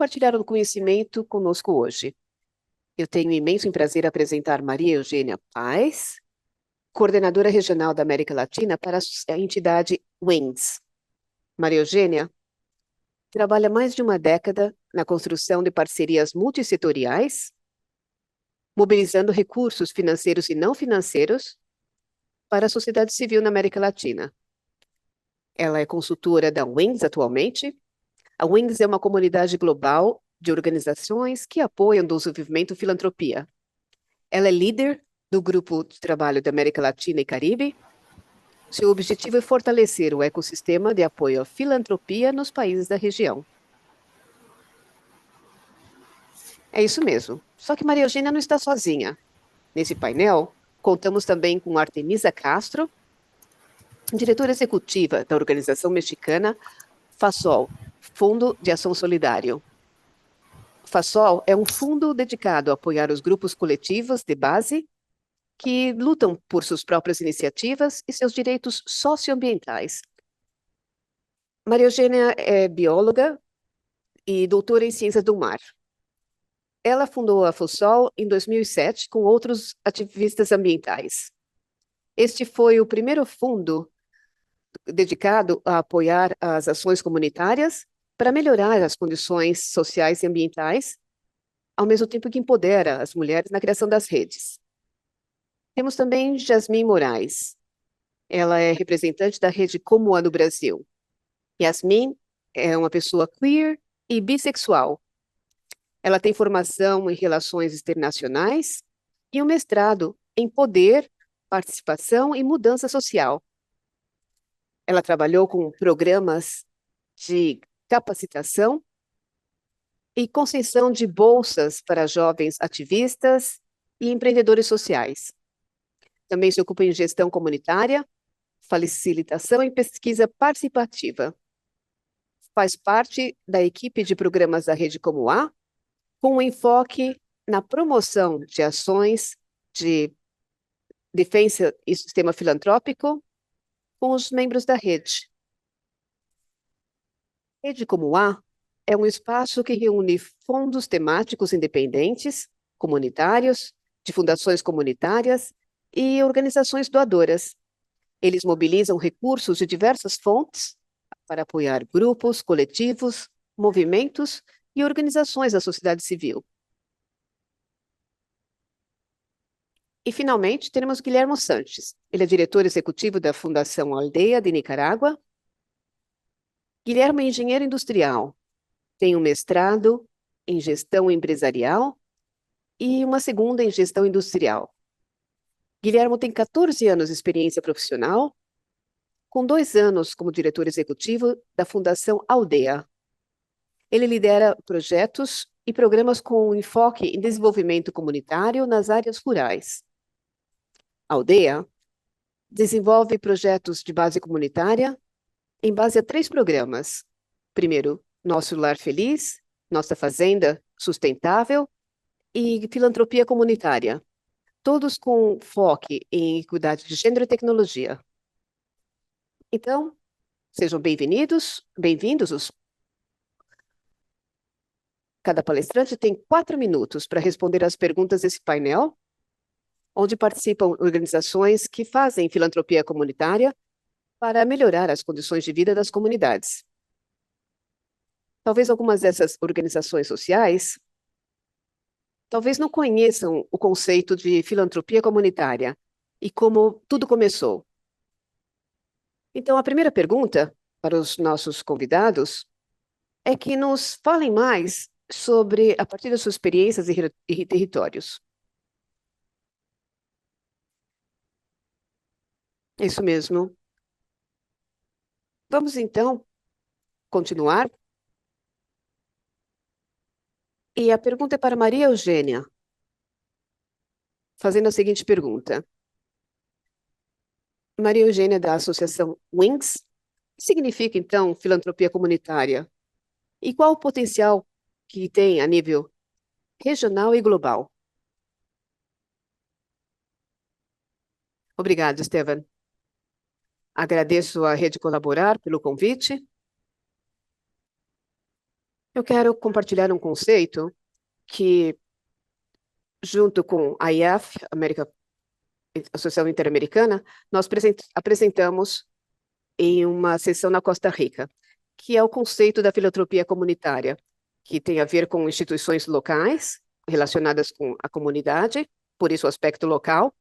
compartilhar o conhecimento conosco hoje. Eu tenho imenso prazer em apresentar Maria Eugênia Paes, coordenadora regional da América Latina para a entidade WINGS. Maria Eugênia trabalha mais de uma década na construção de parcerias multissetoriais, mobilizando recursos financeiros e não financeiros para a sociedade civil na América Latina. Ela é consultora da WINGS atualmente. A WINGS é uma comunidade global de organizações que apoiam o desenvolvimento e filantropia. Ela é líder do Grupo de Trabalho da América Latina e Caribe. Seu objetivo é fortalecer o ecossistema de apoio à filantropia nos países da região. É isso mesmo. Só que Maria Eugênia não está sozinha. Nesse painel, contamos também com Artemisa Castro, diretora executiva da organização mexicana FASOL, Fundo de Ação Solidário. FASOL é um fundo dedicado a apoiar os grupos coletivos de base que lutam por suas próprias iniciativas e seus direitos socioambientais. Maria Eugênia é bióloga e doutora em Ciências do Mar. Ela fundou a FASOL em 2007 com outros ativistas ambientais. Este foi o primeiro fundo dedicado a apoiar as ações comunitárias para melhorar as condições sociais e ambientais, ao mesmo tempo que empodera as mulheres na criação das redes. Temos também Jasmine Moraes. Ela é representante da rede Como A no Brasil. Yasmin é uma pessoa queer e bissexual. Ela tem formação em relações internacionais e um mestrado em poder, participação e mudança social. Ela trabalhou com programas de capacitação e concessão de bolsas para jovens ativistas e empreendedores sociais. Também se ocupa em gestão comunitária, facilitação e pesquisa participativa. Faz parte da equipe de programas da Rede Como A, com um enfoque na promoção de ações de defesa e sistema filantrópico com os membros da rede. Rede Como A é um espaço que reúne fundos temáticos independentes, comunitários, de fundações comunitárias e organizações doadoras. Eles mobilizam recursos de diversas fontes para apoiar grupos, coletivos, movimentos e organizações da sociedade civil. E, finalmente, temos Guilherme Sanches. Ele é diretor executivo da Fundação Aldeia de Nicarágua. Guilherme é engenheiro industrial, tem um mestrado em gestão empresarial e uma segunda em gestão industrial. Guilherme tem 14 anos de experiência profissional, com 2 anos como diretor executivo da Fundação Aldeia. Ele lidera projetos e programas com enfoque em desenvolvimento comunitário nas áreas rurais. A Aldeia desenvolve projetos de base comunitária em base a 3 programas. Primeiro, Nosso Lar Feliz, Nossa Fazenda Sustentável e Filantropia Comunitária, todos com foco em equidade de gênero e tecnologia. Então, sejam bem-vindos. Cada palestrante tem 4 minutos para responder às perguntas desse painel, onde participam organizações que fazem filantropia comunitária para melhorar as condições de vida das comunidades. Talvez algumas dessas organizações sociais talvez não conheçam o conceito de filantropia comunitária e como tudo começou. Então, a primeira pergunta para os nossos convidados é que nos falem mais sobre, a partir das suas experiências e territórios. É isso mesmo. Vamos, então, continuar. E a pergunta é para Maria Eugênia, fazendo a seguinte pergunta. Maria Eugênia, da Associação WINGS, o que significa, então, filantropia comunitária? E qual o potencial que tem a nível regional e global? Obrigado, Esteban. Agradeço à Rede Colaborar pelo convite. Eu quero compartilhar um conceito que, junto com a IAF, Associação Interamericana, nós apresentamos em uma sessão na Costa Rica, que é o conceito da filantropia comunitária, que tem a ver com instituições locais relacionadas com a comunidade, por isso o aspecto local,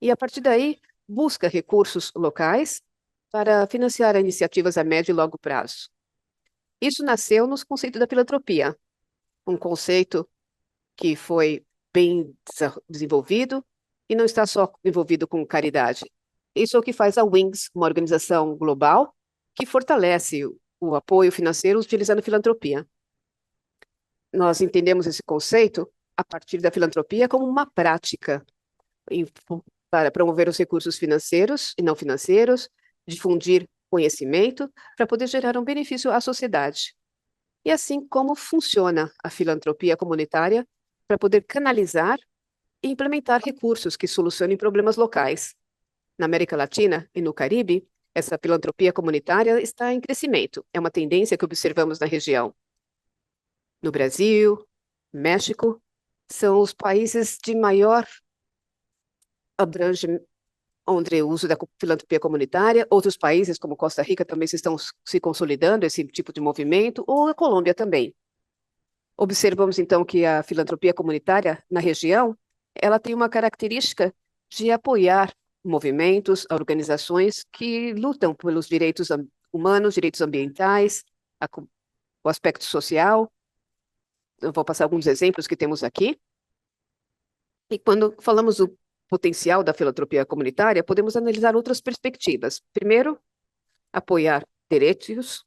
e a partir daí busca recursos locais para financiar iniciativas a médio e longo prazo. Isso nasceu no conceito da filantropia, um conceito que foi bem desenvolvido e não está só envolvido com caridade. Isso é o que faz a Wings, uma organização global que fortalece o apoio financeiro utilizando filantropia. Nós entendemos esse conceito a partir da filantropia como uma prática para promover os recursos financeiros e não financeiros, difundir conhecimento para poder gerar um benefício à sociedade. E assim como funciona a filantropia comunitária para poder canalizar e implementar recursos que solucionem problemas locais. Na América Latina e no Caribe, essa filantropia comunitária está em crescimento. É uma tendência que observamos na região. No Brasil, México, são os países de maior abrangimento onde o uso da filantropia comunitária. Outros países, como Costa Rica, também estão se consolidando esse tipo de movimento, ou a Colômbia também. Observamos, então, que a filantropia comunitária na região, ela tem uma característica de apoiar movimentos, organizações que lutam pelos direitos humanos, direitos ambientais, o aspecto social. Eu vou passar alguns exemplos que temos aqui. E quando falamos do potencial da filantropia comunitária, podemos analisar outras perspectivas. Primeiro, apoiar direitos,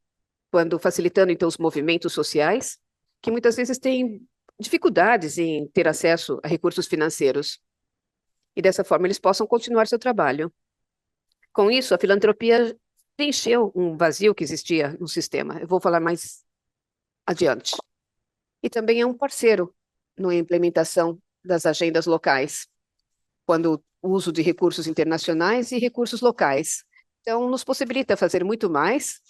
quando facilitando, então, os movimentos sociais, que muitas vezes têm dificuldades em ter acesso a recursos financeiros. E dessa forma eles possam continuar seu trabalho. Com isso, a filantropia preencheu um vazio que existia no sistema. Eu vou falar mais adiante. E também é um parceiro na implementação das agendas locais, quando o uso de recursos internacionais e recursos locais. Então, nos possibilita fazer muito mais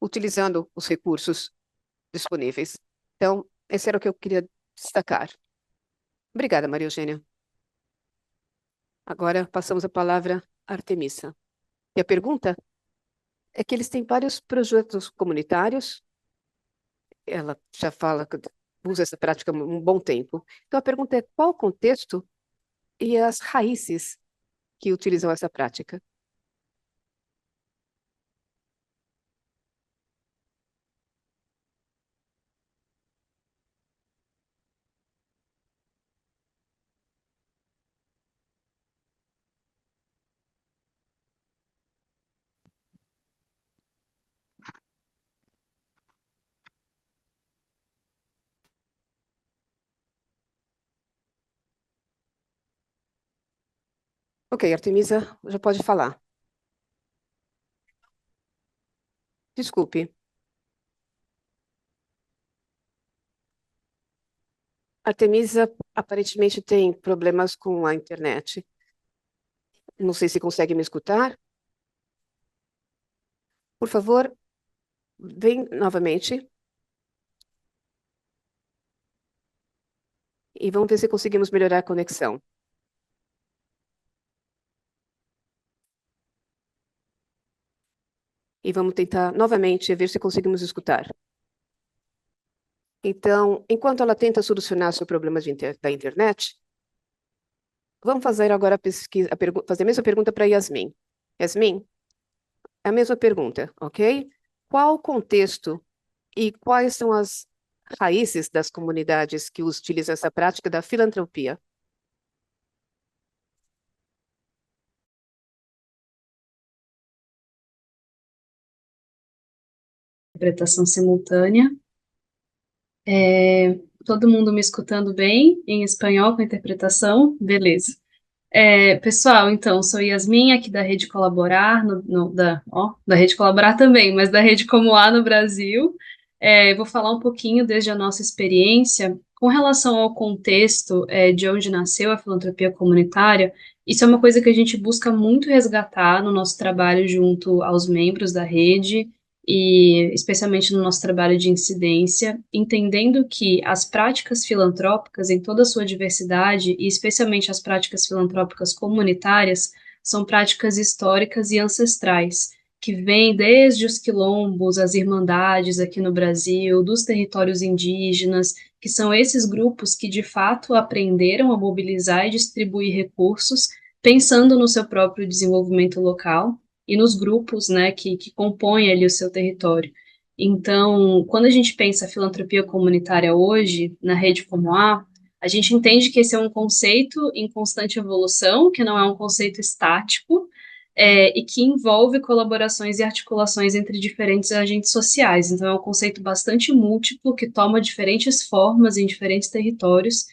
utilizando os recursos disponíveis. Então, esse era o que eu queria destacar. Obrigada, Maria Eugênia. Agora passamos a palavra à Artemisa. E a pergunta é que eles têm vários projetos comunitários, ela já fala que usa essa prática há um bom tempo. Então, a pergunta é qual o contexto e as raízes que utilizam essa prática? Ok, Artemisa, já pode falar. Desculpe. Artemisa aparentemente tem problemas com a internet. Não sei se consegue me escutar. Por favor, vem novamente e vamos ver se conseguimos melhorar a conexão. E vamos tentar novamente ver se conseguimos escutar. Então, enquanto ela tenta solucionar seu problema da internet, vamos fazer agora a pesquisa, fazer a mesma pergunta para Yasmin. Yasmin, é a mesma pergunta, ok? Qual o contexto e quais são as raízes das comunidades que utilizam essa prática da filantropia? Interpretação simultânea. Todo mundo me escutando bem em espanhol com a interpretação? Beleza. Pessoal, então, sou Yasmin, aqui da Rede Colaborar, da Rede Colaborar também, mas da Rede Como A no Brasil. Vou falar um pouquinho desde a nossa experiência com relação ao contexto, de onde nasceu a filantropia comunitária. Isso é uma coisa que a gente busca muito resgatar no nosso trabalho junto aos membros da rede e especialmente no nosso trabalho de incidência, entendendo que as práticas filantrópicas em toda a sua diversidade, e especialmente as práticas filantrópicas comunitárias, são práticas históricas e ancestrais, que vêm desde os quilombos, as irmandades aqui no Brasil, dos territórios indígenas, que são esses grupos que de fato aprenderam a mobilizar e distribuir recursos, pensando no seu próprio desenvolvimento local e nos grupos, né, que compõem ali o seu território. Então, quando a gente pensa a filantropia comunitária hoje, na rede como a gente entende que esse é um conceito em constante evolução, que não é um conceito estático, e que envolve colaborações e articulações entre diferentes agentes sociais. Então, é um conceito bastante múltiplo, que toma diferentes formas em diferentes territórios,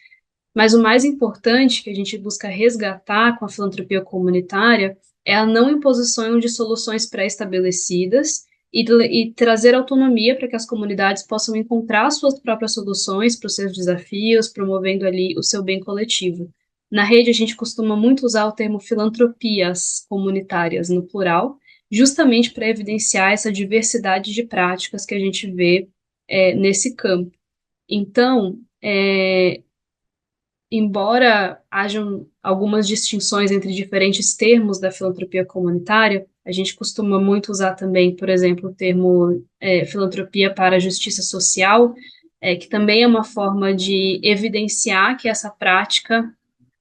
mas o mais importante que a gente busca resgatar com a filantropia comunitária é a não imposição de soluções pré-estabelecidas e trazer autonomia para que as comunidades possam encontrar suas próprias soluções para os seus desafios, promovendo ali o seu bem coletivo. Na rede, a gente costuma muito usar o termo filantropias comunitárias, no plural, justamente para evidenciar essa diversidade de práticas que a gente vê nesse campo. Então, embora hajam algumas distinções entre diferentes termos da filantropia comunitária, a gente costuma muito usar também, por exemplo, o termo filantropia para a justiça social, que também é uma forma de evidenciar que essa prática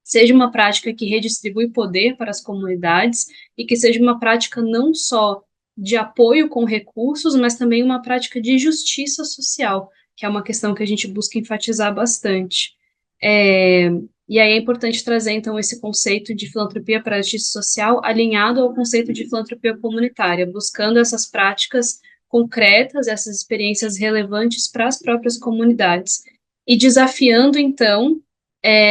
seja uma prática que redistribui poder para as comunidades e que seja uma prática não só de apoio com recursos, mas também uma prática de justiça social, que é uma questão que a gente busca enfatizar bastante. É, e aí é importante trazer, então, esse conceito de filantropia para a justiça social alinhado ao conceito de filantropia comunitária, buscando essas práticas concretas, essas experiências relevantes para as próprias comunidades, e desafiando, então,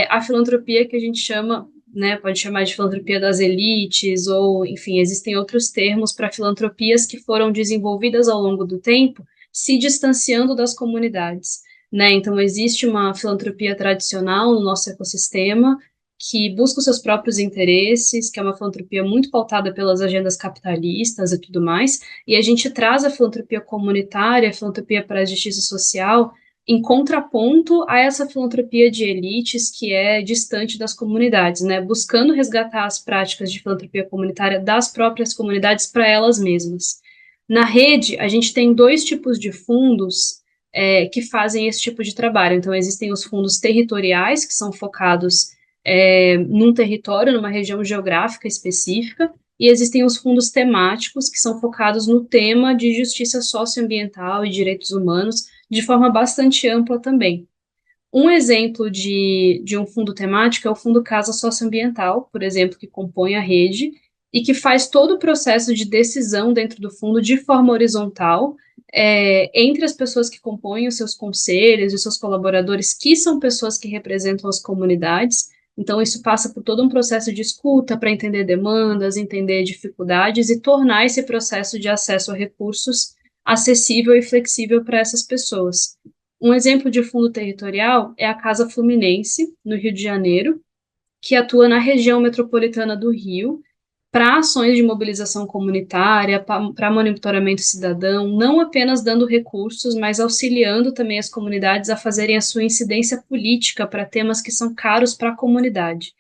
a filantropia que a gente chama, né, pode chamar de filantropia das elites, ou, enfim, existem outros termos para filantropias que foram desenvolvidas ao longo do tempo, se distanciando das comunidades. Né? Então, existe uma filantropia tradicional no nosso ecossistema que busca os seus próprios interesses, que é uma filantropia muito pautada pelas agendas capitalistas e tudo mais, e a gente traz a filantropia comunitária, a filantropia para a justiça social, em contraponto a essa filantropia de elites que é distante das comunidades, né? Buscando resgatar as práticas de filantropia comunitária das próprias comunidades para elas mesmas. Na rede, a gente tem dois tipos de fundos que fazem esse tipo de trabalho. Então, existem os fundos territoriais, que são focados num território, numa região geográfica específica, e existem os fundos temáticos, que são focados no tema de justiça socioambiental e direitos humanos, de forma bastante ampla também. Um exemplo de um fundo temático é o Fundo Casa Socioambiental, por exemplo, que compõe a rede, e que faz todo o processo de decisão dentro do fundo de forma horizontal, entre as pessoas que compõem os seus conselhos, os seus colaboradores, que são pessoas que representam as comunidades. Então, isso passa por todo um processo de escuta para entender demandas, entender dificuldades e tornar esse processo de acesso a recursos acessível e flexível para essas pessoas. Um exemplo de fundo territorial é a Casa Fluminense, no Rio de Janeiro, que atua na região metropolitana do Rio, para ações de mobilização comunitária, para monitoramento cidadão, não apenas dando recursos, mas auxiliando também as comunidades a fazerem a sua incidência política para temas que são caros para a comunidade.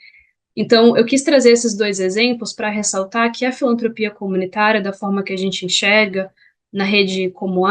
Então, eu quis trazer esses dois exemplos para ressaltar que a filantropia comunitária, da forma que a gente enxerga na rede como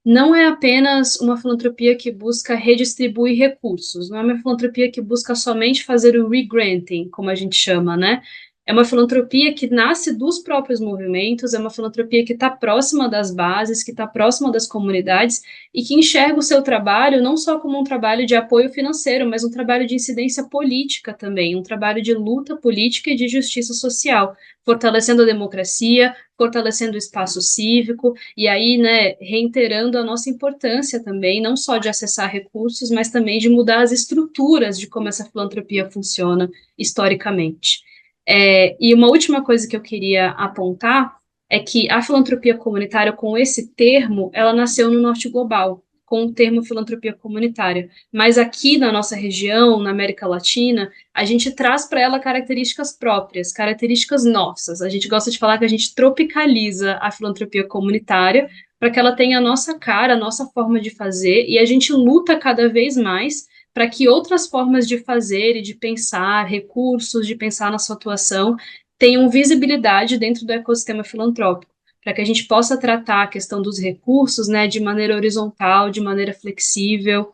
não é apenas uma filantropia que busca redistribuir recursos, não é uma filantropia que busca somente fazer o regranting, como a gente chama, né? É uma filantropia que nasce dos próprios movimentos, é uma filantropia que está próxima das bases, que está próxima das comunidades e que enxerga o seu trabalho não só como um trabalho de apoio financeiro, mas um trabalho de incidência política também, um trabalho de luta política e de justiça social, fortalecendo a democracia, fortalecendo o espaço cívico e aí, né, reiterando a nossa importância também, não só de acessar recursos, mas também de mudar as estruturas de como essa filantropia funciona historicamente. E uma última coisa que eu queria apontar é que a filantropia comunitária, com esse termo, ela nasceu no Norte Global, com o termo filantropia comunitária. Mas aqui na nossa região, na América Latina, a gente traz para ela características próprias, características nossas. A gente gosta de falar que a gente tropicaliza a filantropia comunitária, para que ela tenha a nossa cara, a nossa forma de fazer, e a gente luta cada vez mais para que outras formas de fazer e de pensar, recursos, de pensar na sua atuação, tenham visibilidade dentro do ecossistema filantrópico, para que a gente possa tratar a questão dos recursos, né, de maneira horizontal, de maneira flexível,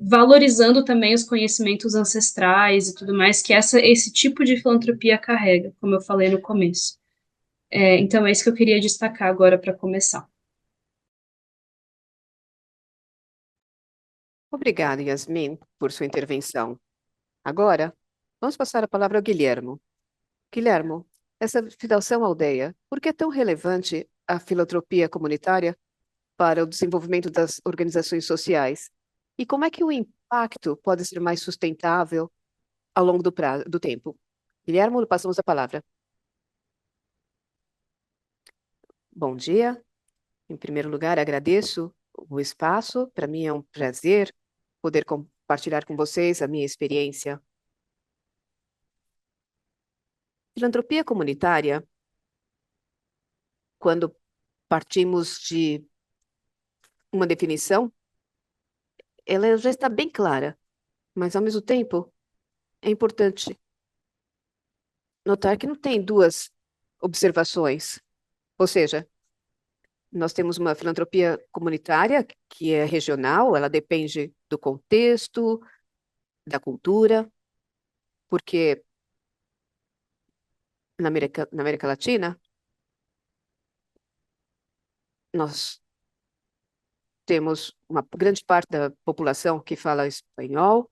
valorizando também os conhecimentos ancestrais e tudo mais que esse tipo de filantropia carrega, como eu falei no começo. Então, é isso que eu queria destacar agora para começar. Obrigada, Yasmin, por sua intervenção. Agora, vamos passar a palavra ao Guilhermo. Guilhermo, essa Fundação Aldeia, por que é tão relevante a filantropia comunitária para o desenvolvimento das organizações sociais? E como é que o impacto pode ser mais sustentável ao longo do tempo? Guilhermo, passamos a palavra. Bom dia. Em primeiro lugar, agradeço o espaço. Para mim é um prazer poder compartilhar com vocês a minha experiência. Filantropia comunitária, quando partimos de uma definição, ela já está bem clara, mas ao mesmo tempo é importante notar que não tem duas observações. Ou seja, nós temos uma filantropia comunitária que é regional, ela depende do contexto, da cultura, porque na América Latina, nós temos uma grande parte da população que fala espanhol.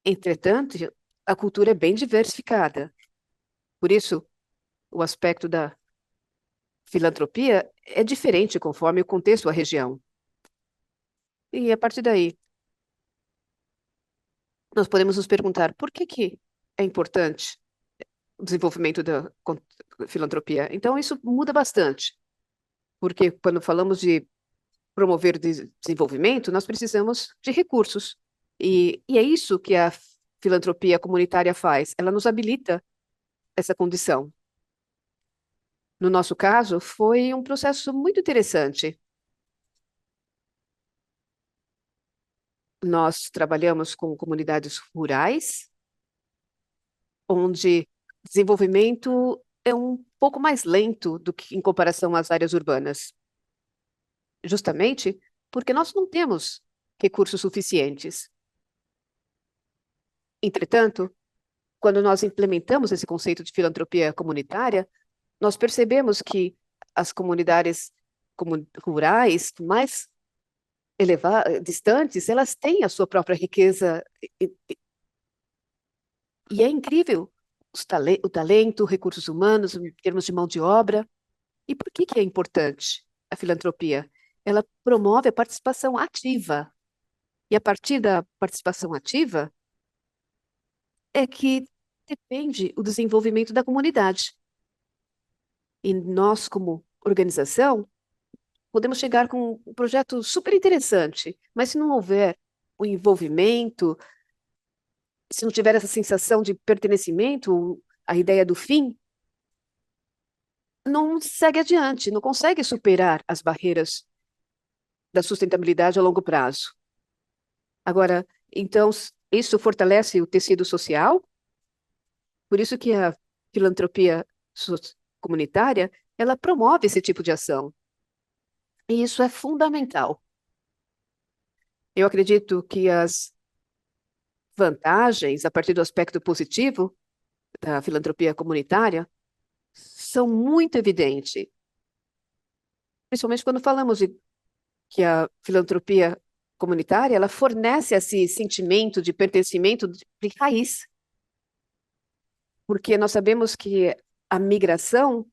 Entretanto, a cultura é bem diversificada. Por isso, o aspecto da filantropia é diferente conforme o contexto ou a região. E a partir daí, nós podemos nos perguntar por que é importante o desenvolvimento da filantropia. Então, isso muda bastante, porque quando falamos de promover o desenvolvimento, nós precisamos de recursos. E é isso que a filantropia comunitária faz. Ela nos habilita essa condição. No nosso caso, foi um processo muito interessante. Nós trabalhamos com comunidades rurais, onde desenvolvimento é um pouco mais lento do que em comparação às áreas urbanas, justamente porque nós não temos recursos suficientes. Entretanto, quando nós implementamos esse conceito de filantropia comunitária, nós percebemos que as comunidades rurais mais distantes, elas têm a sua própria riqueza e é incrível o talento, recursos humanos, em termos de mão de obra. E por que é importante a filantropia? Ela promove a participação ativa. E a partir da participação ativa é que depende o desenvolvimento da comunidade. E nós, como organização, podemos chegar com um projeto super interessante, mas se não houver o envolvimento, se não tiver essa sensação de pertencimento, a ideia do fim, não segue adiante, não consegue superar as barreiras da sustentabilidade a longo prazo. Agora, então, isso fortalece o tecido social, por isso que a filantropia comunitária, ela promove esse tipo de ação. E isso é fundamental. Eu acredito que as vantagens, a partir do aspecto positivo da filantropia comunitária, são muito evidentes, principalmente quando falamos de que a filantropia comunitária, ela fornece esse sentimento de pertencimento de raiz, porque nós sabemos que a migração,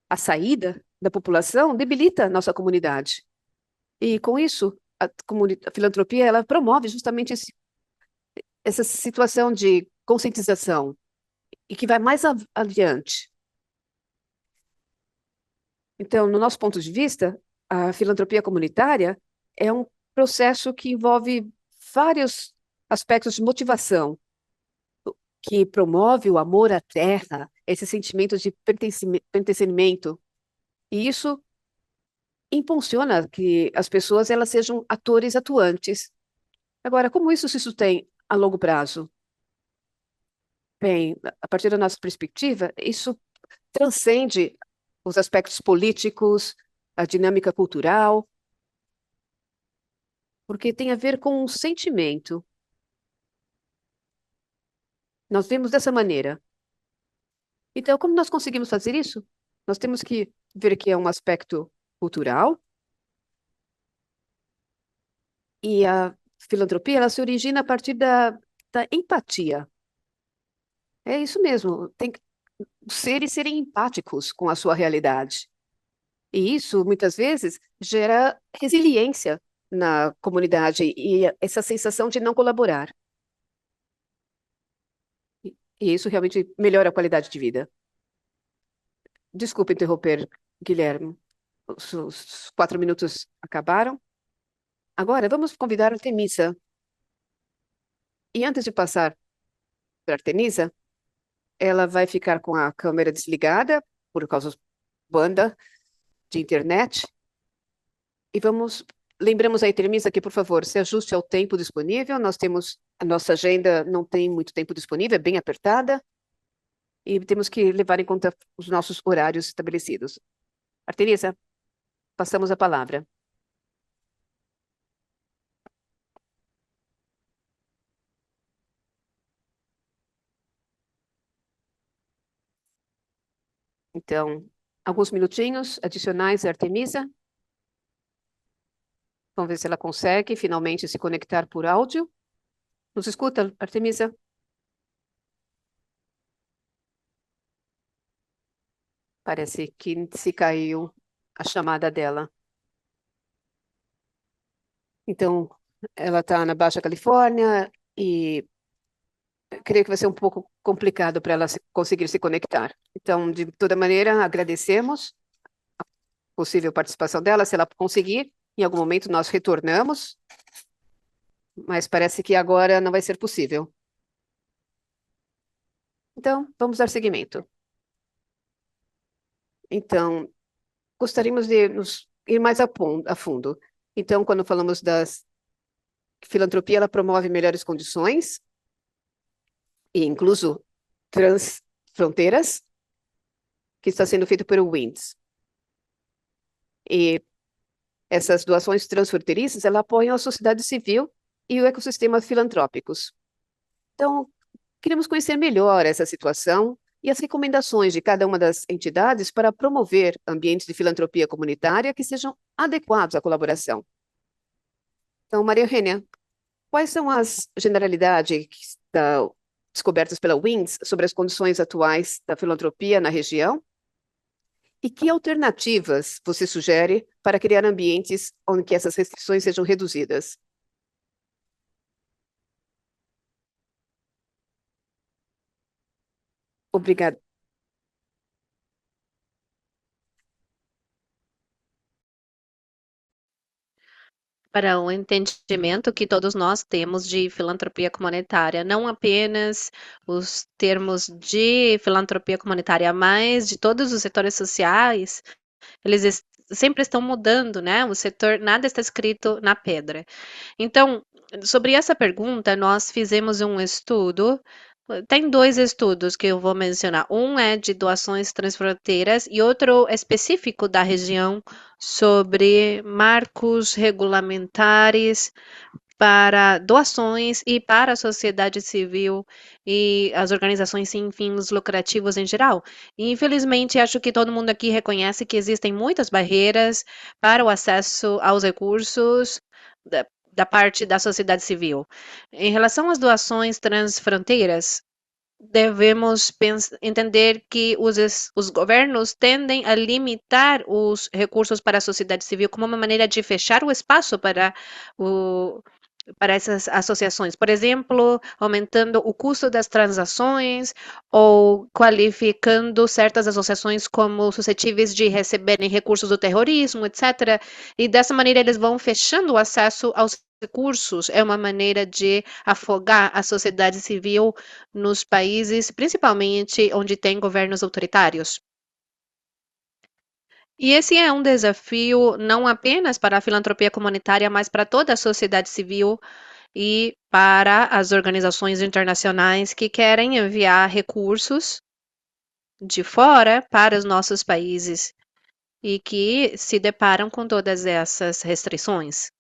a saída da população debilita a nossa comunidade. E com isso, a filantropia, ela promove justamente essa situação de conscientização e que vai mais adiante. Então, no nosso ponto de vista, a filantropia comunitária é um processo que envolve vários aspectos de motivação, que promove o amor à terra, esse sentimento de pertencimento. E isso impulsiona que as pessoas elas sejam atores atuantes. Agora, como isso se sustém a longo prazo? Bem, a partir da nossa perspectiva, isso transcende os aspectos políticos, a dinâmica cultural, porque tem a ver com um sentimento. Nós vemos dessa maneira. Então, como nós conseguimos fazer isso? Nós temos que ver que é um aspecto cultural e a filantropia ela se origina a partir da empatia. É isso mesmo, tem que os seres serem empáticos com a sua realidade. E isso, muitas vezes, gera resiliência na comunidade e essa sensação de não colaborar. E isso realmente melhora a qualidade de vida. Desculpe interromper, Guilherme. Os 4 minutos acabaram. Agora, vamos convidar a Artemisa. E antes de passar para a Artemisa, ela vai ficar com a câmera desligada por causa da banda de internet. E lembramos a Artemisa que, por favor, se ajuste ao tempo disponível. A nossa agenda não tem muito tempo disponível, é bem apertada. E temos que levar em conta os nossos horários estabelecidos. Artemisa, passamos a palavra. Então, alguns minutinhos adicionais a Artemisa. Vamos ver se ela consegue finalmente se conectar por áudio. Nos escuta, Artemisa? Parece que se caiu a chamada dela. Então, ela está na Baixa Califórnia e creio que vai ser um pouco complicado para ela conseguir se conectar. Então, de toda maneira, agradecemos a possível participação dela. Se ela conseguir, em algum momento nós retornamos, mas parece que agora não vai ser possível. Então, vamos dar seguimento. Então, gostaríamos de nos ir mais a fundo. Então, quando falamos das filantropia, ela promove melhores condições, e incluso transfronteiras, que está sendo feito pelo WINDS. E essas doações transfronteiriças, ela apoiam a sociedade civil e o ecossistema filantrópicos. Então, queremos conhecer melhor essa situação e as recomendações de cada uma das entidades para promover ambientes de filantropia comunitária que sejam adequados à colaboração. Então, Maria Eugênia, quais são as generalidades descobertas pela WINDS sobre as condições atuais da filantropia na região? E que alternativas você sugere para criar ambientes onde que essas restrições sejam reduzidas? Obrigada. Para o entendimento que todos nós temos de filantropia comunitária, não apenas os termos de filantropia comunitária, mas de todos os setores sociais, sempre estão mudando, né? O setor, nada está escrito na pedra. Então, sobre essa pergunta, nós fizemos um estudo. Tem dois estudos que eu vou mencionar. Um é de doações transfronteiras e outro específico da região sobre marcos regulamentares para doações e para a sociedade civil e as organizações sem fins lucrativos em geral. E, infelizmente, acho que todo mundo aqui reconhece que existem muitas barreiras para o acesso aos recursos da parte da sociedade civil. Em relação às doações transfronteiras, devemos entender que os governos tendem a limitar os recursos para a sociedade civil como uma maneira de fechar o espaço para essas associações, por exemplo, aumentando o custo das transações ou qualificando certas associações como suscetíveis de receberem recursos do terrorismo, etc. E dessa maneira eles vão fechando o acesso aos recursos. É uma maneira de afogar a sociedade civil nos países, principalmente onde tem governos autoritários. E esse é um desafio não apenas para a filantropia comunitária, mas para toda a sociedade civil e para as organizações internacionais que querem enviar recursos de fora para os nossos países e que se deparam com todas essas restrições.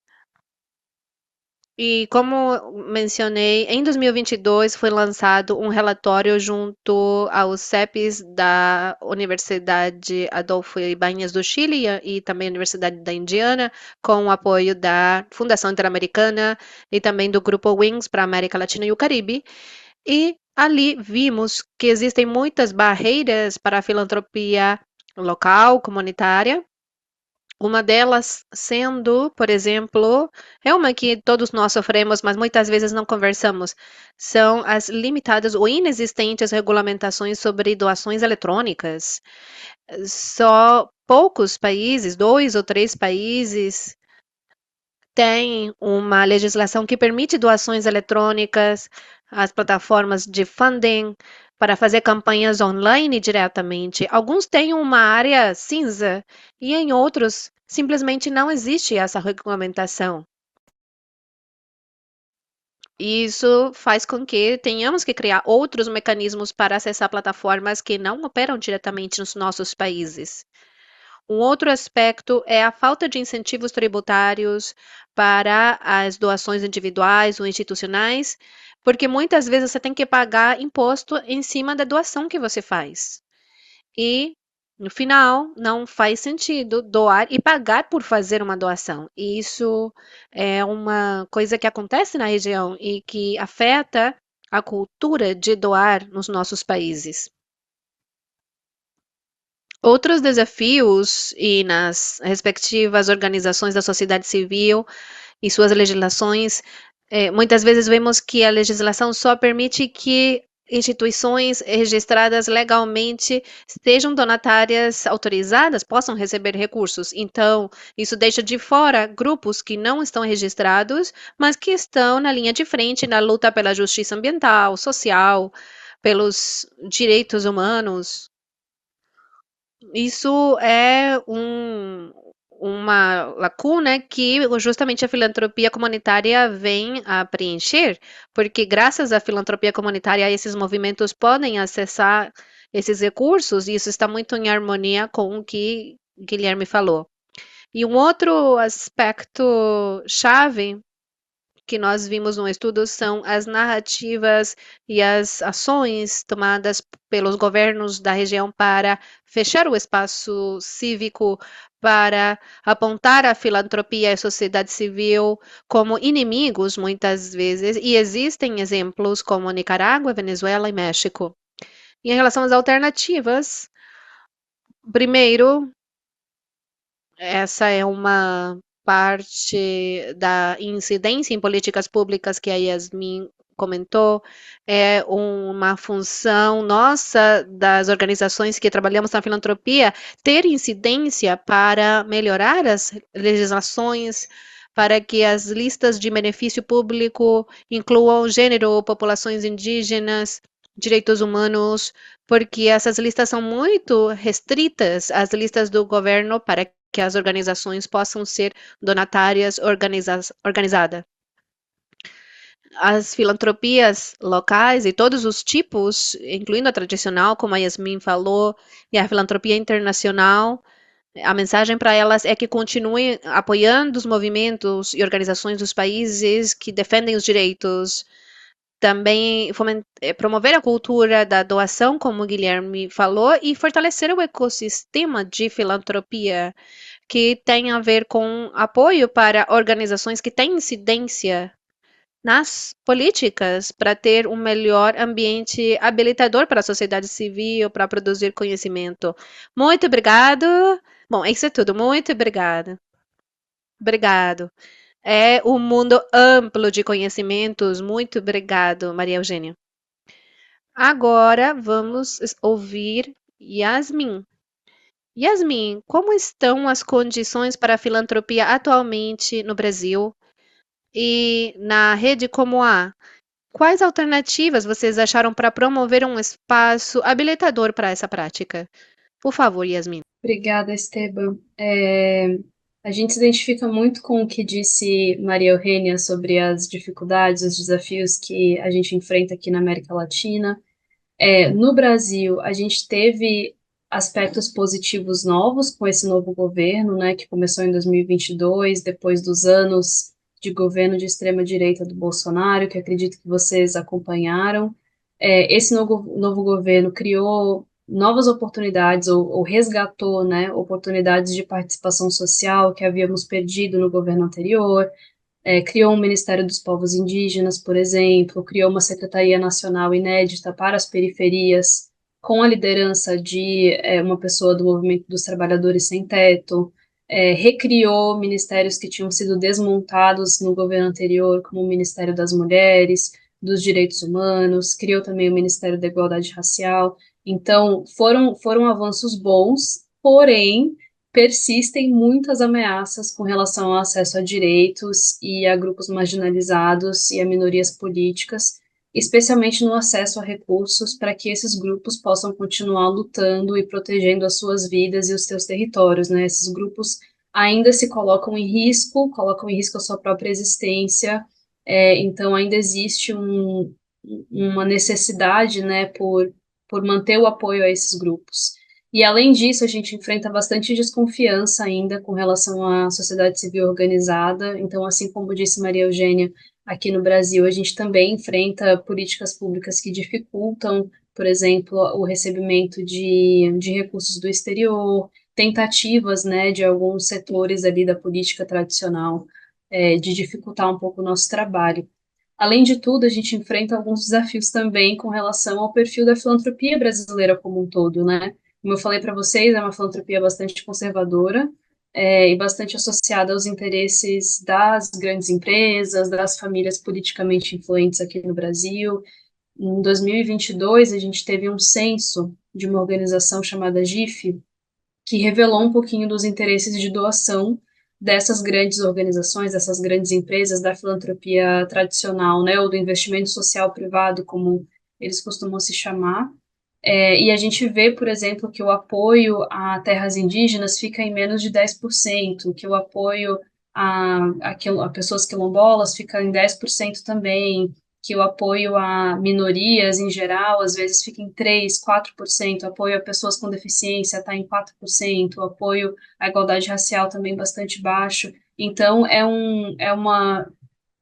E como mencionei, em 2022 foi lançado um relatório junto aos CEPs da Universidade Adolfo Ibáñez do Chile e também a Universidade da Indiana, com o apoio da Fundação Interamericana e também do Grupo Wings para a América Latina e o Caribe. E ali vimos que existem muitas barreiras para a filantropia local, comunitária. Uma delas sendo, por exemplo, é uma que todos nós sofremos, mas muitas vezes não conversamos, são as limitadas ou inexistentes regulamentações sobre doações eletrônicas. Só poucos países, 2 ou 3 países, têm uma legislação que permite doações eletrônicas, as plataformas de funding para fazer campanhas online diretamente. Alguns têm uma área cinza e em outros simplesmente não existe essa regulamentação. Isso faz com que tenhamos que criar outros mecanismos para acessar plataformas que não operam diretamente nos nossos países. Um outro aspecto é a falta de incentivos tributários para as doações individuais ou institucionais, porque muitas vezes você tem que pagar imposto em cima da doação que você faz. E, no final, não faz sentido doar e pagar por fazer uma doação. E isso é uma coisa que acontece na região e que afeta a cultura de doar nos nossos países. Outros desafios e nas respectivas organizações da sociedade civil e suas legislações, muitas vezes vemos que a legislação só permite que instituições registradas legalmente sejam donatárias autorizadas, possam receber recursos. Então, isso deixa de fora grupos que não estão registrados, mas que estão na linha de frente na luta pela justiça ambiental, social, pelos direitos humanos. Isso é uma lacuna que justamente a filantropia comunitária vem a preencher, porque graças à filantropia comunitária esses movimentos podem acessar esses recursos e isso está muito em harmonia com o que Guilherme falou. E um outro aspecto chave que nós vimos no estudo são as narrativas e as ações tomadas pelos governos da região para fechar o espaço cívico, para apontar a filantropia e a sociedade civil como inimigos, muitas vezes, e existem exemplos como Nicarágua, Venezuela e México. E em relação às alternativas, primeiro, essa é uma parte da incidência em políticas públicas que a Yasmin comentou, é uma função nossa das organizações que trabalhamos na filantropia ter incidência para melhorar as legislações, para que as listas de benefício público incluam gênero, populações indígenas, direitos humanos, porque essas listas são muito restritas às listas do governo para que as organizações possam ser donatárias organizadas. As filantropias locais e todos os tipos, incluindo a tradicional, como a Yasmin falou, e a filantropia internacional, a mensagem para elas é que continuem apoiando os movimentos e organizações dos países que defendem os direitos. Também promover a cultura da doação, como o Guilherme falou, e fortalecer o ecossistema de filantropia, que tem a ver com apoio para organizações que têm incidência nas políticas para ter um melhor ambiente habilitador para a sociedade civil, para produzir conhecimento. Muito obrigado. Bom, isso é tudo. Muito obrigada. Obrigado. É um mundo amplo de conhecimentos. Muito obrigado, Maria Eugênia. Agora vamos ouvir Yasmin. Yasmin, como estão as condições para a filantropia atualmente no Brasil e na rede como a? Quais alternativas vocês acharam para promover um espaço habilitador para essa prática? Por favor, Yasmin. Obrigada, Esteban. A gente se identifica muito com o que disse Maria Eugênia sobre as dificuldades, os desafios que a gente enfrenta aqui na América Latina. No Brasil, a gente teve aspectos positivos novos com esse novo governo, né, que começou em 2022, depois dos anos de governo de extrema-direita do Bolsonaro, que acredito que vocês acompanharam. Esse novo governo criou novas oportunidades, ou resgatou, né, oportunidades de participação social que havíamos perdido no governo anterior. Criou um Ministério dos Povos Indígenas, por exemplo, criou uma Secretaria Nacional inédita para as periferias, com a liderança de uma pessoa do Movimento dos Trabalhadores Sem Teto, recriou ministérios que tinham sido desmontados no governo anterior, como o Ministério das Mulheres, dos Direitos Humanos, criou também o Ministério da Igualdade Racial. Então, foram avanços bons, porém, persistem muitas ameaças com relação ao acesso a direitos e a grupos marginalizados e a minorias políticas, especialmente no acesso a recursos para que esses grupos possam continuar lutando e protegendo as suas vidas e os seus territórios, né? Esses grupos ainda se colocam em risco a sua própria existência, então ainda existe uma necessidade, né, por manter o apoio a esses grupos. E, além disso, a gente enfrenta bastante desconfiança ainda com relação à sociedade civil organizada. Então, assim como disse Maria Eugênia, aqui no Brasil, a gente também enfrenta políticas públicas que dificultam, por exemplo, o recebimento de recursos do exterior, tentativas, né, de alguns setores ali da política tradicional, de dificultar um pouco o nosso trabalho. Além de tudo, a gente enfrenta alguns desafios também com relação ao perfil da filantropia brasileira como um todo, né? Como eu falei para vocês, é uma filantropia bastante conservadora, e bastante associada aos interesses das grandes empresas, das famílias politicamente influentes aqui no Brasil. Em 2022, a gente teve um censo de uma organização chamada GIF, que revelou um pouquinho dos interesses de doação dessas grandes organizações, dessas grandes empresas da filantropia tradicional, né, ou do investimento social privado, como eles costumam se chamar. E a gente vê, por exemplo, que o apoio a terras indígenas fica em menos de 10%, que o apoio a pessoas quilombolas fica em 10% também, que o apoio a minorias em geral, às vezes fica em 3, 4%, o apoio a pessoas com deficiência está em 4%, o apoio à igualdade racial também bastante baixo. Então,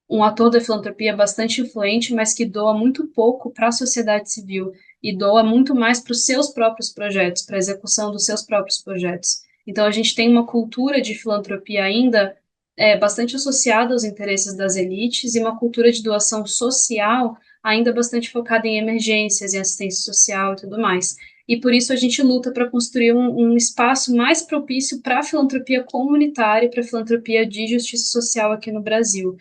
um ator da filantropia bastante influente, mas que doa muito pouco para a sociedade civil e doa muito mais para os seus próprios projetos, para a execução dos seus próprios projetos. Então, a gente tem uma cultura de filantropia ainda bastante associada aos interesses das elites e uma cultura de doação social ainda bastante focada em emergências, em assistência social e tudo mais. E por isso a gente luta para construir um espaço mais propício para a filantropia comunitária e para a filantropia de justiça social aqui no Brasil.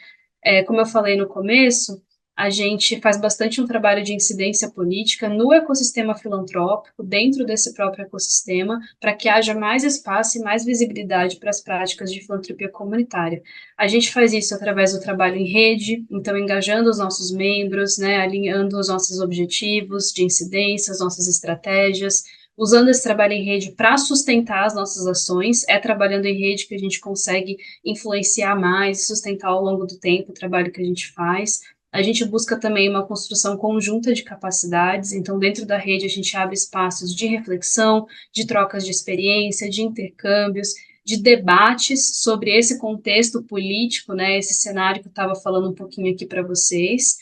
Como eu falei no começo, a gente faz bastante um trabalho de incidência política no ecossistema filantrópico, dentro desse próprio ecossistema, para que haja mais espaço e mais visibilidade para as práticas de filantropia comunitária. A gente faz isso através do trabalho em rede, então engajando os nossos membros, né, alinhando os nossos objetivos de incidência, as nossas estratégias, usando esse trabalho em rede para sustentar as nossas ações. É trabalhando em rede que a gente consegue influenciar mais e sustentar ao longo do tempo o trabalho que a gente faz. A gente busca também uma construção conjunta de capacidades, então, dentro da rede, a gente abre espaços de reflexão, de trocas de experiência, de intercâmbios, de debates sobre esse contexto político, né, esse cenário que eu estava falando um pouquinho aqui para vocês.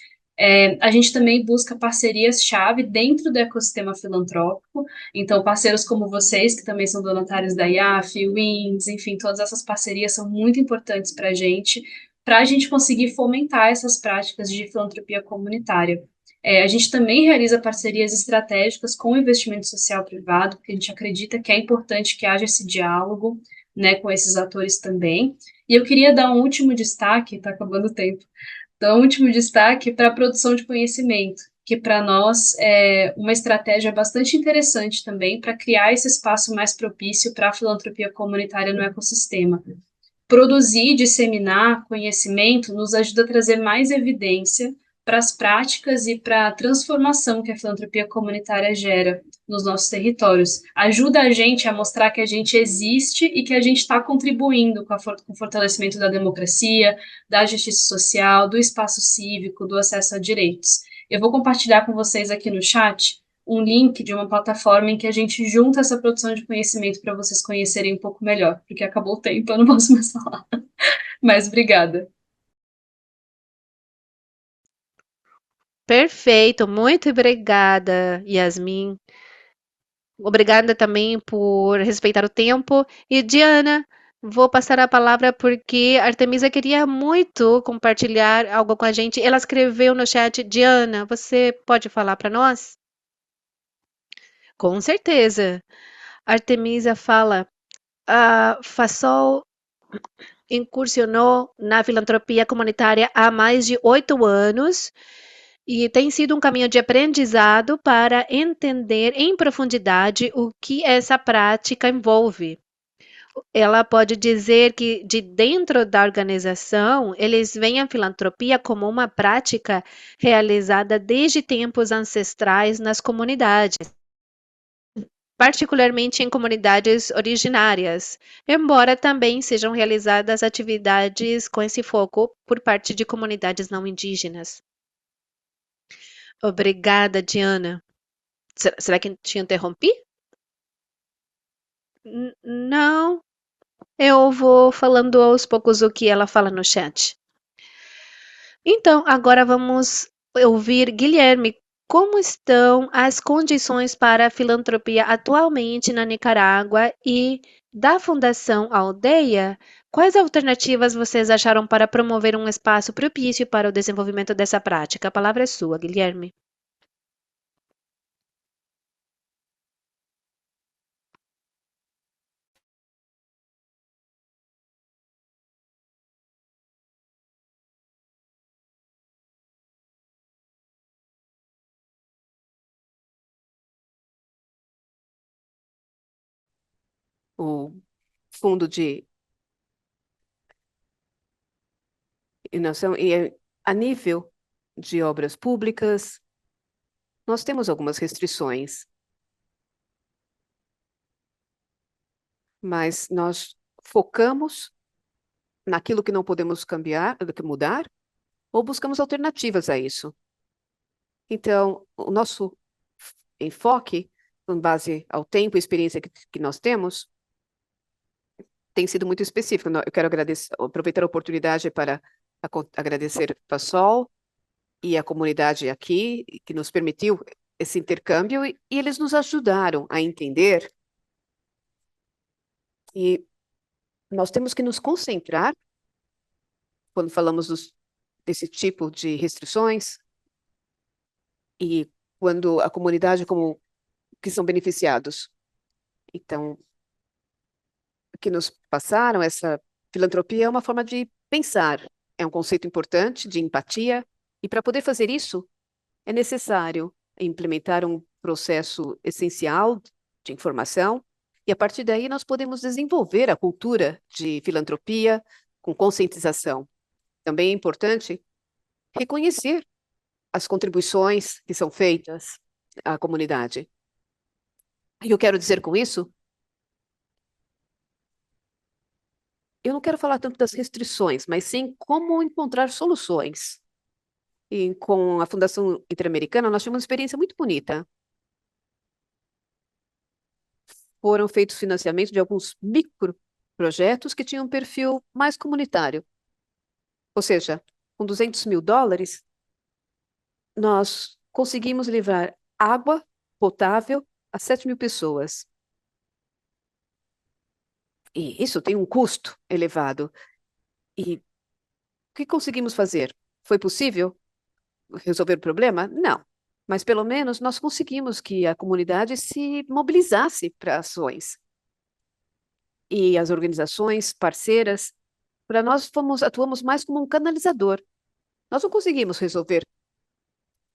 A gente também busca parcerias-chave dentro do ecossistema filantrópico, então parceiros como vocês, que também são donatários da IAF, WINS, enfim, todas essas parcerias são muito importantes para a gente conseguir fomentar essas práticas de filantropia comunitária. A gente também realiza parcerias estratégicas com o investimento social privado, porque a gente acredita que é importante que haja esse diálogo, né, com esses atores também. E eu queria dar um último destaque, está acabando o tempo, então, último destaque para a produção de conhecimento, que para nós é uma estratégia bastante interessante também para criar esse espaço mais propício para a filantropia comunitária no ecossistema. Produzir e disseminar conhecimento nos ajuda a trazer mais evidência para as práticas e para a transformação que a filantropia comunitária gera. nos nossos territórios. Ajuda a gente a mostrar que a gente existe e que a gente está contribuindo com o fortalecimento da democracia, da justiça social, do espaço cívico, do acesso a direitos. Eu vou compartilhar com vocês aqui no chat um link de uma plataforma em que a gente junta essa produção de conhecimento para vocês conhecerem um pouco melhor, porque acabou o tempo, eu não posso mais falar. Mas obrigada. Perfeito, muito obrigada, Yasmin. Obrigada também por respeitar o tempo. E Diana, vou passar a palavra porque a Artemisa queria muito compartilhar algo com a gente. Ela escreveu no chat, Diana, você pode falar para nós? Com certeza. Artemisa fala, a Fasol incursionou na filantropia comunitária há mais de 8 anos e tem sido um caminho de aprendizado para entender em profundidade o que essa prática envolve. Ela pode dizer que, de dentro da organização, eles veem a filantropia como uma prática realizada desde tempos ancestrais nas comunidades, particularmente em comunidades originárias, embora também sejam realizadas atividades com esse foco por parte de comunidades não indígenas. Obrigada, Diana. Será que te interrompi? Não, eu vou falando aos poucos o que ela fala no chat. Então, agora vamos ouvir Guilherme. Como estão as condições para a filantropia atualmente na Nicarágua e da Fundação Aldeia? Quais alternativas vocês acharam para promover um espaço propício para o desenvolvimento dessa prática? A palavra é sua, Guilherme. O Fundo de Inovação e a nível de obras públicas, nós temos algumas restrições, mas nós focamos naquilo que não podemos cambiar, mudar, ou buscamos alternativas a isso. Então, o nosso enfoque, com base ao tempo e experiência que nós temos, tem sido muito específico. Eu quero aproveitar a oportunidade para agradecer a Sol e a comunidade aqui, que nos permitiu esse intercâmbio, e eles nos ajudaram a entender. E nós temos que nos concentrar, quando falamos desse tipo de restrições, e quando a comunidade como que são beneficiados. Então, o que nos passaram, essa filantropia é uma forma de pensar, é um conceito importante de empatia, e para poder fazer isso, é necessário implementar um processo essencial de informação, e a partir daí nós podemos desenvolver a cultura de filantropia com conscientização. Também é importante reconhecer as contribuições que são feitas à comunidade. E eu quero dizer com isso, eu não quero falar tanto das restrições, mas sim como encontrar soluções. E com a Fundação Interamericana, nós tivemos uma experiência muito bonita. Foram feitos financiamentos de alguns microprojetos que tinham um perfil mais comunitário. Ou seja, com $200.000, nós conseguimos levar água potável a 7.000 pessoas. E isso tem um custo elevado. E o que conseguimos fazer? Foi possível resolver o problema? Não. Mas pelo menos nós conseguimos que a comunidade se mobilizasse para ações. E as organizações parceiras, para nós atuamos mais como um canalizador. Nós não conseguimos resolver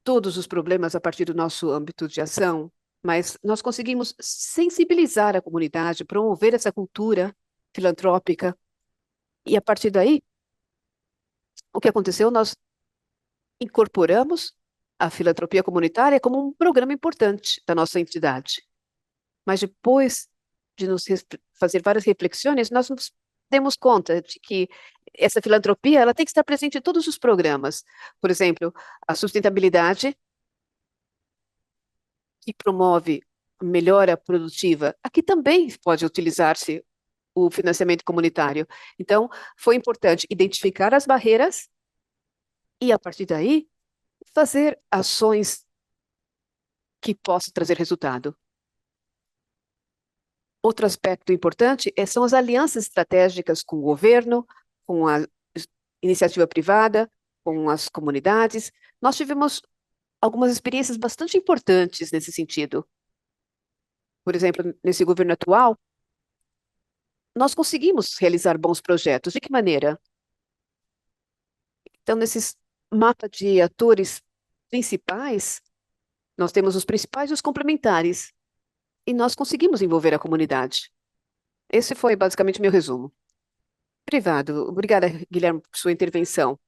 todos os problemas a partir do nosso âmbito de ação, mas nós conseguimos sensibilizar a comunidade, promover essa cultura filantrópica. E a partir daí, o que aconteceu? Nós incorporamos a filantropia comunitária como um programa importante da nossa entidade. Mas depois de fazer várias reflexões, nós nos demos conta de que essa filantropia ela tem que estar presente em todos os programas. Por exemplo, a sustentabilidade, que promove melhora produtiva, aqui também pode utilizar-se o financiamento comunitário. Então, foi importante identificar as barreiras e, a partir daí, fazer ações que possam trazer resultado. Outro aspecto importante são as alianças estratégicas com o governo, com a iniciativa privada, com as comunidades. Nós tivemos algumas experiências bastante importantes nesse sentido. Por exemplo, nesse governo atual, nós conseguimos realizar bons projetos. De que maneira? Então, nesses mapas de atores principais, nós temos os principais e os complementares. E nós conseguimos envolver a comunidade. Esse foi basicamente o meu resumo. Privado. Obrigada, Guilherme, por sua intervenção.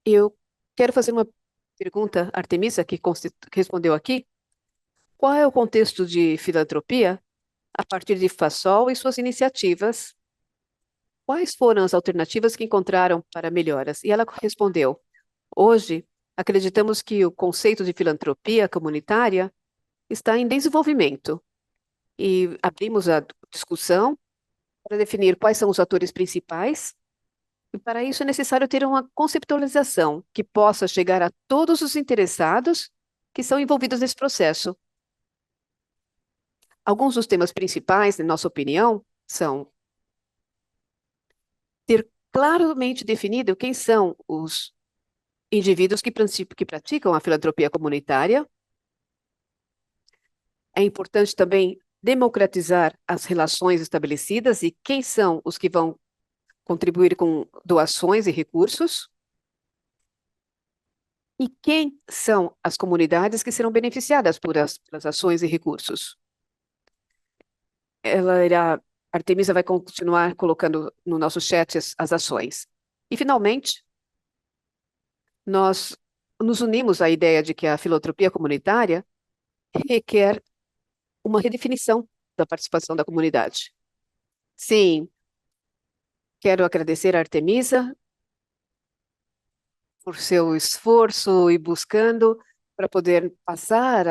Eu quero fazer uma pergunta, Artemisa, que respondeu aqui. Qual é o contexto de filantropia a partir de FASOL e suas iniciativas? Quais foram as alternativas que encontraram para melhoras? E ela respondeu: hoje, acreditamos que o conceito de filantropia comunitária está em desenvolvimento e abrimos a discussão para definir quais são os atores principais. E para isso é necessário ter uma conceptualização que possa chegar a todos os interessados que são envolvidos nesse processo. Alguns dos temas principais, na nossa opinião, são ter claramente definido quem são os indivíduos que praticam a filantropia comunitária. É importante também democratizar as relações estabelecidas e quem são os que vão contribuir com doações e recursos. E quem são as comunidades que serão beneficiadas pelas ações e recursos? A Artemisa vai continuar colocando no nosso chat as ações. E, finalmente, nós nos unimos à ideia de que a filantropia comunitária requer uma redefinição da participação da comunidade. Sim, quero agradecer a Artemisa por seu esforço e buscando para poder passar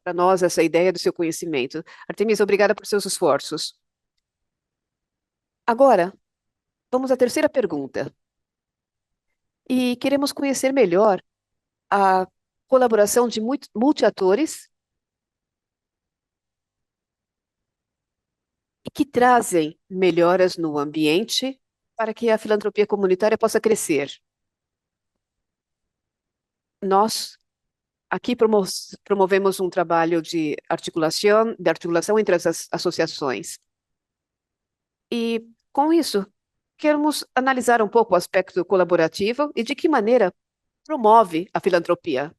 para nós essa ideia do seu conhecimento. Artemisa, obrigada por seus esforços. Agora, vamos à terceira pergunta. E queremos conhecer melhor a colaboração de multiatores e que trazem melhoras no ambiente para que a filantropia comunitária possa crescer. Nós aqui promovemos um trabalho de articulação entre as associações. E, com isso, queremos analisar um pouco o aspecto colaborativo e de que maneira promove a filantropia.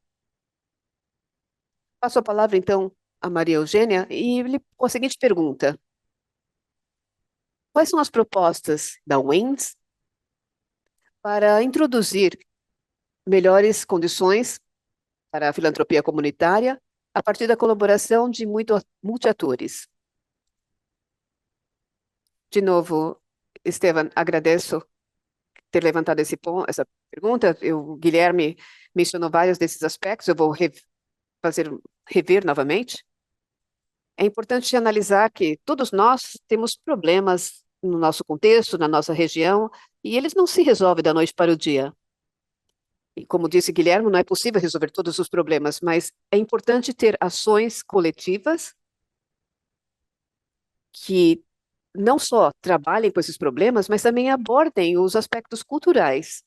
Passo a palavra, então, a Maria Eugênia com a seguinte pergunta. Quais são as propostas da WINS para introduzir melhores condições para a filantropia comunitária a partir da colaboração de multiatores? De novo, Esteban, agradeço ter levantado essa pergunta. O Guilherme mencionou vários desses aspectos, eu vou rever novamente. É importante analisar que todos nós temos problemas no nosso contexto, na nossa região, e eles não se resolvem da noite para o dia. E como disse Guilherme, não é possível resolver todos os problemas, mas é importante ter ações coletivas que não só trabalhem com esses problemas, mas também abordem os aspectos culturais.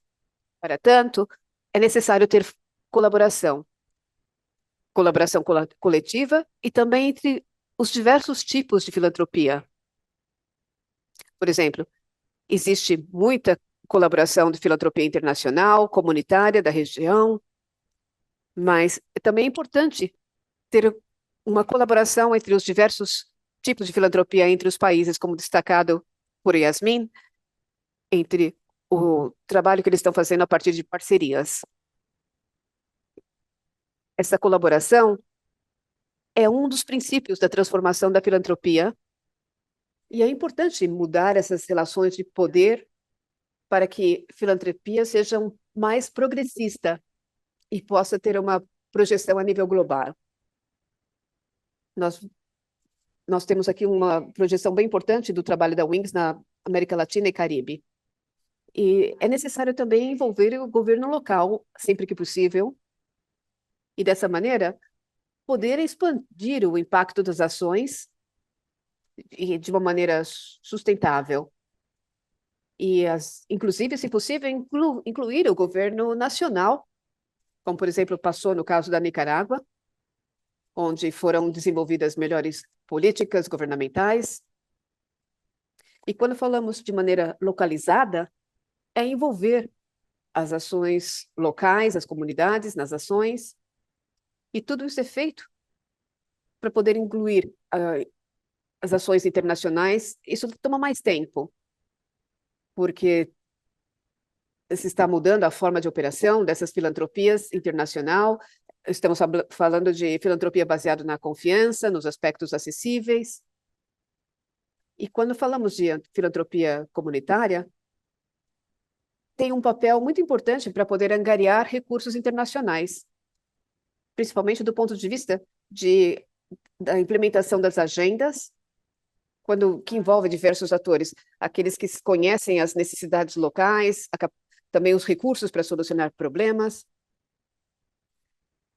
Para tanto, é necessário ter colaboração coletiva e também entre os diversos tipos de filantropia. Por exemplo, existe muita colaboração de filantropia internacional, comunitária, da região, mas também é importante ter uma colaboração entre os diversos tipos de filantropia entre os países, como destacado por Yasmin, entre o trabalho que eles estão fazendo a partir de parcerias. essa colaboração é um dos princípios da transformação da filantropia, e é importante mudar essas relações de poder para que a filantropia seja mais progressista e possa ter uma projeção a nível global. Nós temos aqui uma projeção bem importante do trabalho da Wings na América Latina e Caribe. E é necessário também envolver o governo local, sempre que possível, e dessa maneira poder expandir o impacto das ações e de uma maneira sustentável. E, inclusive, se possível, incluir o governo nacional, como, por exemplo, passou no caso da Nicarágua, onde foram desenvolvidas melhores políticas governamentais. E quando falamos de maneira localizada, é envolver as ações locais, as comunidades nas ações, e tudo isso é feito para poder incluir as ações internacionais. Isso toma mais tempo, porque se está mudando a forma de operação dessas filantropias internacional. Estamos falando de filantropia baseada na confiança, nos aspectos acessíveis. E quando falamos de filantropia comunitária, tem um papel muito importante para poder angariar recursos internacionais, principalmente do ponto de vista da implementação das agendas, que envolve diversos atores, aqueles que conhecem as necessidades locais, também os recursos para solucionar problemas.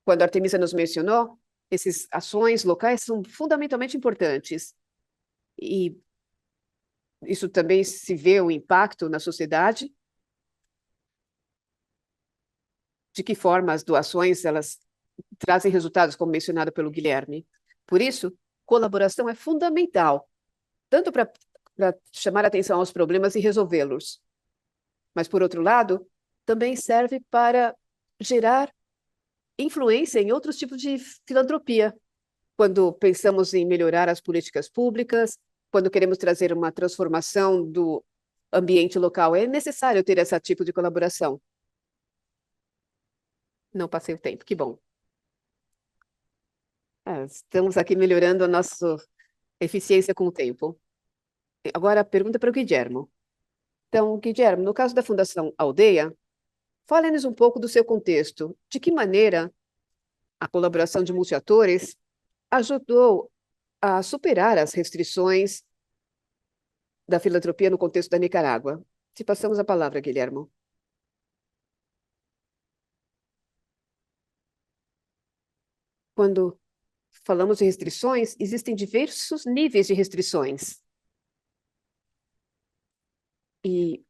Quando a Artemisa nos mencionou, essas ações locais são fundamentalmente importantes. E isso também se vê o impacto na sociedade, de que forma as doações elas trazem resultados, como mencionado pelo Guilherme. Por isso, colaboração é fundamental, tanto para chamar atenção aos problemas e resolvê-los, mas, por outro lado, também serve para gerar influência em outros tipos de filantropia. Quando pensamos em melhorar as políticas públicas, quando queremos trazer uma transformação do ambiente local, é necessário ter esse tipo de colaboração. Não passei o tempo, que bom. Estamos aqui melhorando a nossa eficiência com o tempo. Agora a pergunta para o Guilherme. Então, Guilherme, no caso da Fundação Aldeia, fale-nos um pouco do seu contexto. De que maneira a colaboração de multiatores ajudou a superar as restrições da filantropia no contexto da Nicarágua? Te passamos a palavra, Guilherme. Quando falamos de restrições, existem diversos níveis de restrições. E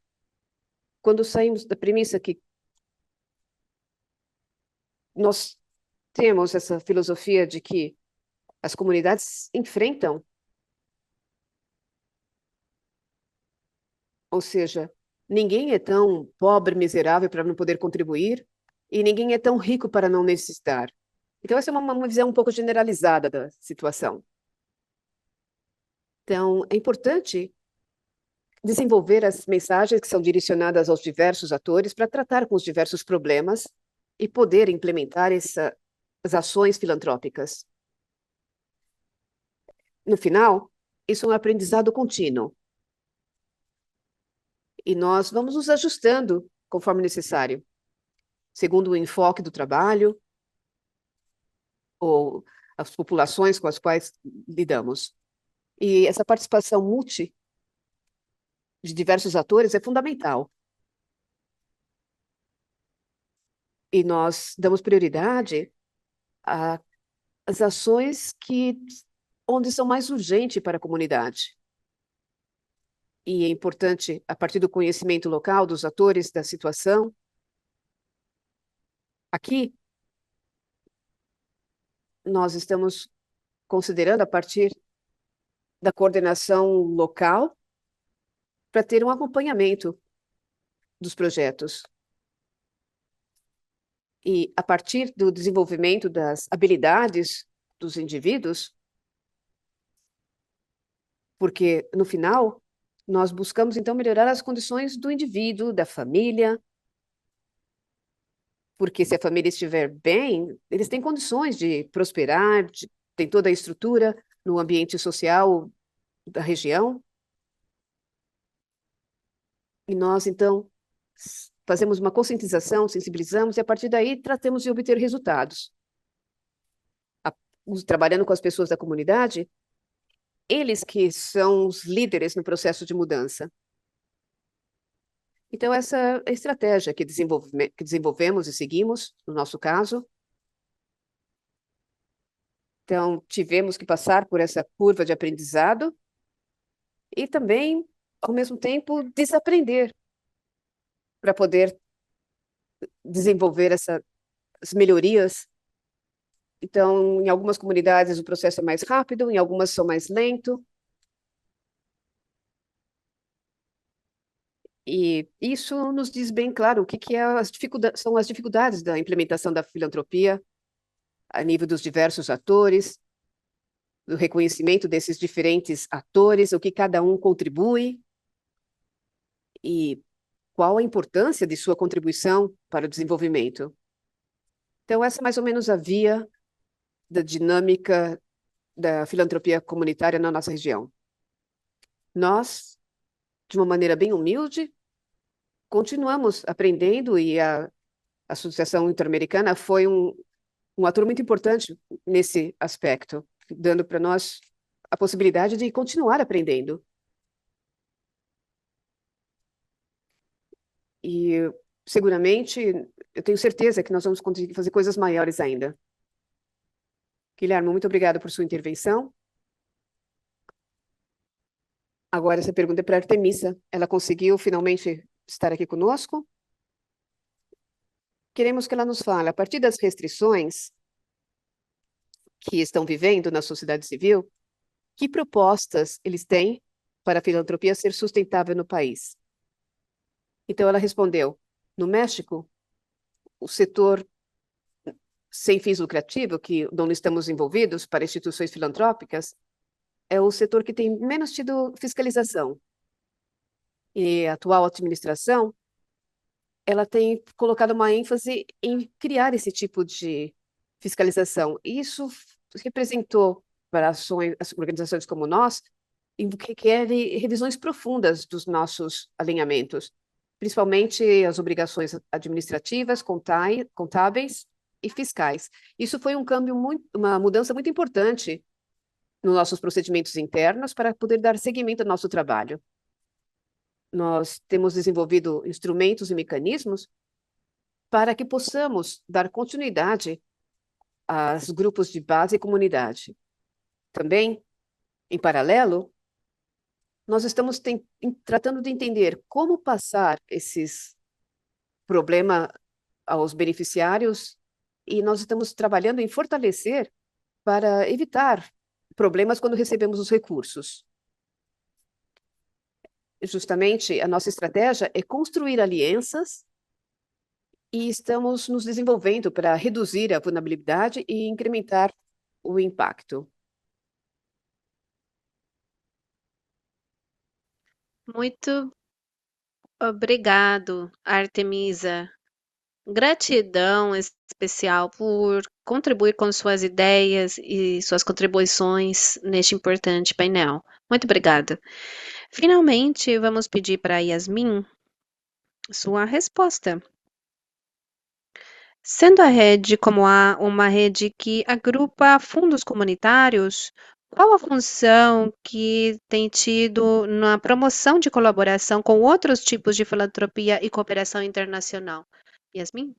quando saímos da premissa que nós temos essa filosofia de que as comunidades enfrentam, ou seja, ninguém é tão pobre, miserável para não poder contribuir, e ninguém é tão rico para não necessitar. Então, essa é uma visão um pouco generalizada da situação. Então, é importante desenvolver as mensagens que são direcionadas aos diversos atores para tratar com os diversos problemas e poder implementar as ações filantrópicas. No final, isso é um aprendizado contínuo. E nós vamos nos ajustando conforme necessário, segundo o enfoque do trabalho ou as populações com as quais lidamos. E essa participação de diversos atores é fundamental. E nós damos prioridade às ações onde são mais urgentes para a comunidade. E é importante, a partir do conhecimento local dos atores da situação, aqui nós estamos considerando a partir da coordenação local para ter um acompanhamento dos projetos. E a partir do desenvolvimento das habilidades dos indivíduos, porque no final nós buscamos então melhorar as condições do indivíduo, da família, porque se a família estiver bem, eles têm condições de prosperar, tem toda a estrutura no ambiente social da região. E nós, então, fazemos uma conscientização, sensibilizamos, e a partir daí tratamos de obter resultados. Trabalhando com as pessoas da comunidade, eles que são os líderes no processo de mudança. Então, essa é a estratégia que desenvolvemos e seguimos, no nosso caso. Então, tivemos que passar por essa curva de aprendizado e também, ao mesmo tempo, desaprender para poder desenvolver essas melhorias. Então, em algumas comunidades o processo é mais rápido, em algumas são mais lento. E isso nos diz bem claro o que são as dificuldades da implementação da filantropia a nível dos diversos atores, do reconhecimento desses diferentes atores, o que cada um contribui e qual a importância de sua contribuição para o desenvolvimento. Então, essa é mais ou menos a via da dinâmica da filantropia comunitária na nossa região. Nós, de uma maneira bem humilde, continuamos aprendendo e a Associação Interamericana foi um ator muito importante nesse aspecto, dando para nós a possibilidade de continuar aprendendo. E seguramente, eu tenho certeza que nós vamos conseguir fazer coisas maiores ainda. Guilherme, muito obrigada por sua intervenção. Agora essa pergunta é para a Artemisa. Ela conseguiu finalmente estar aqui conosco? Queremos que ela nos fale, a partir das restrições que estão vivendo na sociedade civil, que propostas eles têm para a filantropia ser sustentável no país? Então ela respondeu, no México, o setor sem fins lucrativos, que onde estamos envolvidos para instituições filantrópicas, é o setor que tem menos tido fiscalização. E a atual administração, ela tem colocado uma ênfase em criar esse tipo de fiscalização. E isso representou para as organizações como nós, em que quer revisões profundas dos nossos alinhamentos, principalmente as obrigações administrativas, contábeis e fiscais. Isso foi uma mudança muito importante nos nossos procedimentos internos para poder dar seguimento ao nosso trabalho. Nós temos desenvolvido instrumentos e mecanismos para que possamos dar continuidade aos grupos de base e comunidade. Também, em paralelo, nós estamos tratando de entender como passar esses problemas aos beneficiários e nós estamos trabalhando em fortalecer para evitar problemas quando recebemos os recursos. Justamente, a nossa estratégia é construir alianças e estamos nos desenvolvendo para reduzir a vulnerabilidade e incrementar o impacto. Muito obrigado, Artemisa. Gratidão especial por contribuir com suas ideias e suas contribuições neste importante painel. Muito obrigada. Finalmente, vamos pedir para a Yasmin sua resposta. Sendo a rede como uma rede que agrupa fundos comunitários, qual a função que tem tido na promoção de colaboração com outros tipos de filantropia e cooperação internacional? Yasmin?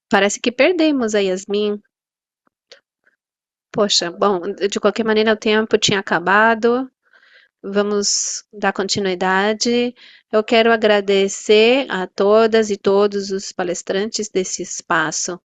Parece que perdemos a Yasmin. Poxa, bom, de qualquer maneira o tempo tinha acabado. Vamos dar continuidade. Eu quero agradecer a todas e todos os palestrantes desse espaço.